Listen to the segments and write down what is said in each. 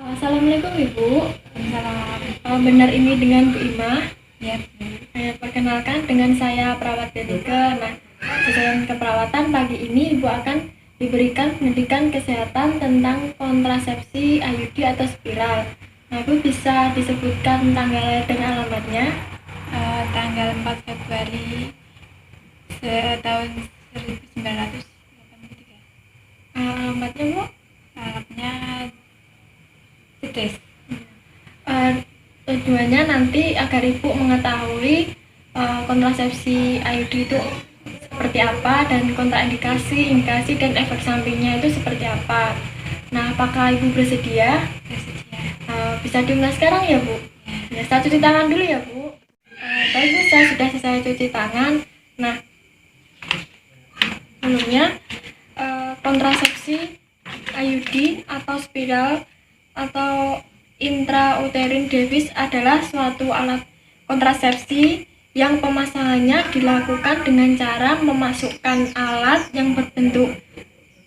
Assalamualaikum Ibu. Salam. Benar ini dengan Bu Ima. Ya. Perkenalkan dengan saya perawat Detika. Nah, sesuai keperawatan pagi ini Ibu akan diberikan pendidikan kesehatan tentang kontrasepsi IUD atau spiral. Nah, Ibu bisa disebutkan tanggal dan alamatnya. Tanggal 4 Februari tahun 1983. Alamatnya Bu? Alamatnya Cedes. Tujuannya nanti agar Ibu mengetahui kontrasepsi IUD itu seperti apa dan kontraindikasi, indikasi dan efek sampingnya itu seperti apa. Nah, apakah Ibu bersedia? Bersedia. Bisa dimulai sekarang ya Bu? Ya, saya cuci tangan dulu ya Bu. Baik Bu, saya sudah selesai cuci tangan. Nah, sebelumnya kontrasepsi IUD atau spiral atau intrauterine device adalah suatu alat kontrasepsi yang pemasangannya dilakukan dengan cara memasukkan alat yang berbentuk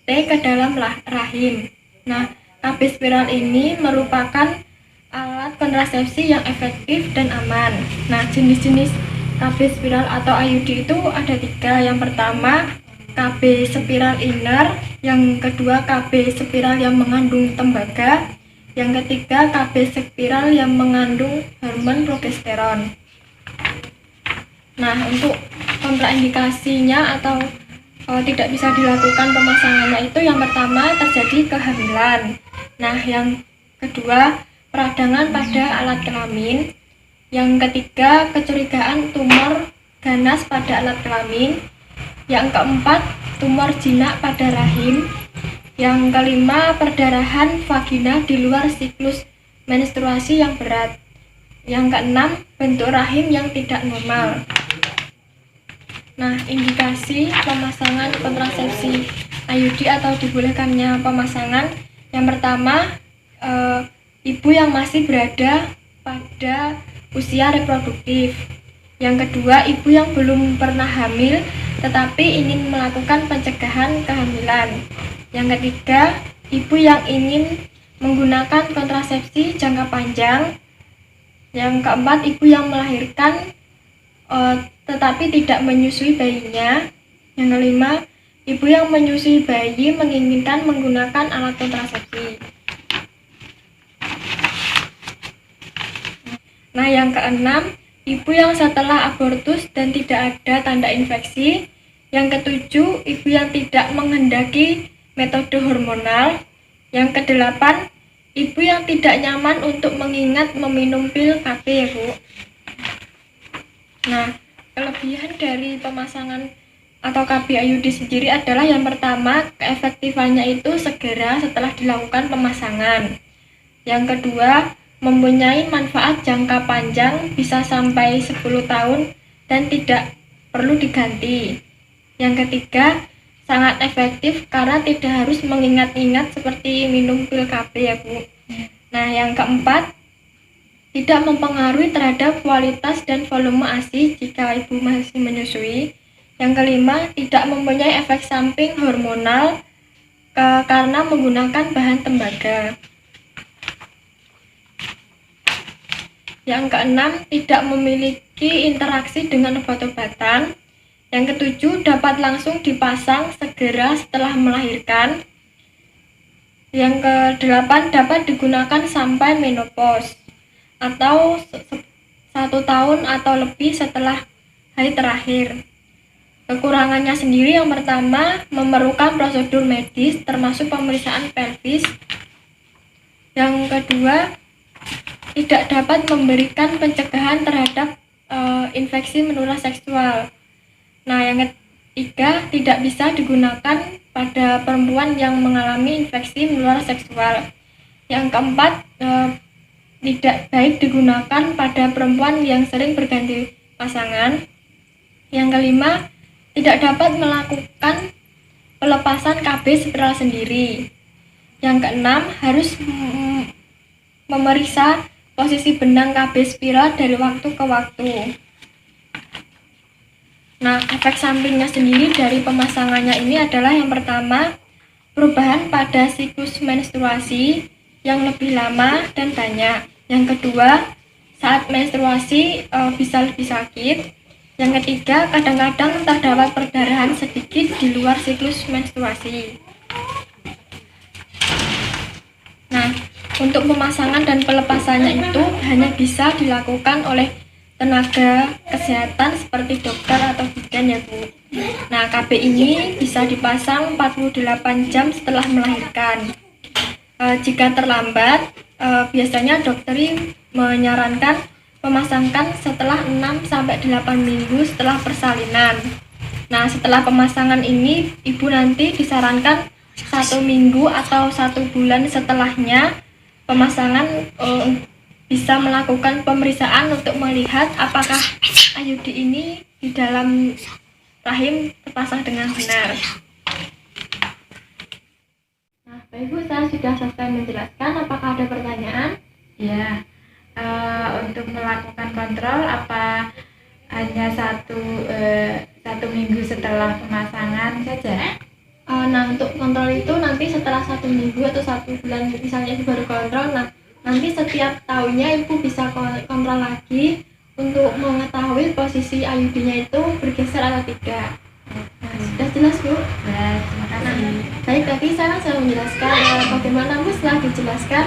T ke dalam rahim. Nah, KB spiral ini merupakan alat kontrasepsi yang efektif dan aman. Nah, jenis-jenis KB spiral atau IUD itu ada 3. Yang pertama, KB spiral inner, yang kedua KB spiral yang mengandung tembaga, yang ketiga KB spiral yang mengandung hormon progesteron. Nah, untuk kontraindikasinya atau tidak bisa dilakukan pemasangannya itu yang pertama terjadi kehamilan. Nah, yang kedua peradangan pada alat kelamin. Yang ketiga kecurigaan tumor ganas pada alat kelamin. Yang keempat tumor jinak pada rahim. Yang kelima perdarahan vagina di luar siklus menstruasi yang berat. Yang keenam bentuk rahim yang tidak normal. Nah, indikasi pemasangan kontrasepsi IUD atau dibolehkannya pemasangan, yang pertama ibu yang masih berada pada usia reproduktif. Yang kedua, ibu yang belum pernah hamil tetapi ingin melakukan pencegahan kehamilan. Yang ketiga, ibu yang ingin menggunakan kontrasepsi jangka panjang. Yang keempat, ibu yang melahirkan tetapi tidak menyusui bayinya. Yang kelima, ibu yang menyusui bayi menginginkan menggunakan alat kontrasepsi. Nah, yang keenam, ibu yang setelah abortus dan tidak ada tanda infeksi. Yang ketujuh, ibu yang tidak menghendaki metode hormonal. Yang kedelapan, ibu yang tidak nyaman untuk mengingat meminum pil KB ya Bu. Nah, kelebihan dari pemasangan atau KB IUD sendiri adalah yang pertama, keefektifannya itu segera setelah dilakukan pemasangan. Yang kedua, mempunyai manfaat jangka panjang bisa sampai 10 tahun dan tidak perlu diganti. Yang ketiga, sangat efektif karena tidak harus mengingat-ingat seperti minum pil KB ya Bu. Nah, yang keempat, tidak mempengaruhi terhadap kualitas dan volume ASI jika ibu masih menyusui. Yang kelima, tidak mempunyai efek samping hormonal karena menggunakan bahan tembaga. Yang keenam, tidak memiliki interaksi dengan obat-obatan. Yang ketujuh, dapat langsung dipasang segera setelah melahirkan. Yang kedelapan, dapat digunakan sampai menopause atau 1 tahun atau lebih setelah haid terakhir. Kekurangannya sendiri yang pertama, memerlukan prosedur medis termasuk pemeriksaan pelvis. Yang kedua, tidak dapat memberikan pencegahan terhadap infeksi menular seksual. Nah, yang ketiga, tidak bisa digunakan pada perempuan yang mengalami infeksi menular seksual. Yang keempat, tidak baik digunakan pada perempuan yang sering berganti pasangan. Yang kelima, tidak dapat melakukan pelepasan KB spiral sendiri. Yang keenam, harus memeriksa posisi benang KB spiral dari waktu ke waktu. Nah, efek sampingnya sendiri dari pemasangannya ini adalah yang pertama, perubahan pada siklus menstruasi. yang lebih lama dan banyak. Yang kedua, saat menstruasi bisa lebih sakit. Yang ketiga, kadang-kadang terdapat perdarahan sedikit di luar siklus menstruasi. Nah, untuk pemasangan dan pelepasannya itu hanya bisa dilakukan oleh tenaga kesehatan seperti dokter atau bidan ya Bu. Nah, KB ini bisa dipasang 48 jam setelah melahirkan. Jika terlambat, biasanya dokter menyarankan memasangkan setelah 6-8 minggu setelah persalinan. Nah, setelah pemasangan ini, ibu nanti disarankan 1 minggu atau 1 bulan setelahnya pemasangan bisa melakukan pemeriksaan untuk melihat apakah IUD ini di dalam rahim terpasang dengan benar. Nah, Bapak Ibu, saya sudah selesai menjelaskan. Apakah ada pertanyaan? Ya, untuk melakukan kontrol apa hanya satu minggu setelah pemasangan saja? Nah, untuk kontrol itu nanti setelah 1 minggu atau 1 bulan misalnya ibu baru kontrol, nah nanti setiap tahunnya ibu bisa kontrol lagi untuk mengetahui posisi IUD-nya itu bergeser atau tidak. Nah, sudah jelas Bu? Ya, terima kasih. Baik, tadi saya menjelaskan bagaimana Bu setelah dijelaskan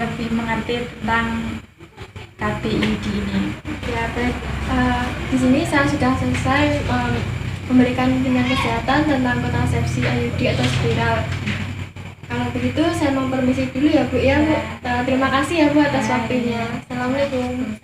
Lebih mengerti tentang KBID ini. ya baik. Di sini saya sudah selesai memberikan bimbingan kesehatan tentang kontrasepsi IUD atau spiral. Kalau begitu saya mau permisi dulu ya Bu ya Bu. Terima kasih ya Bu atas waktunya. Assalamualaikum.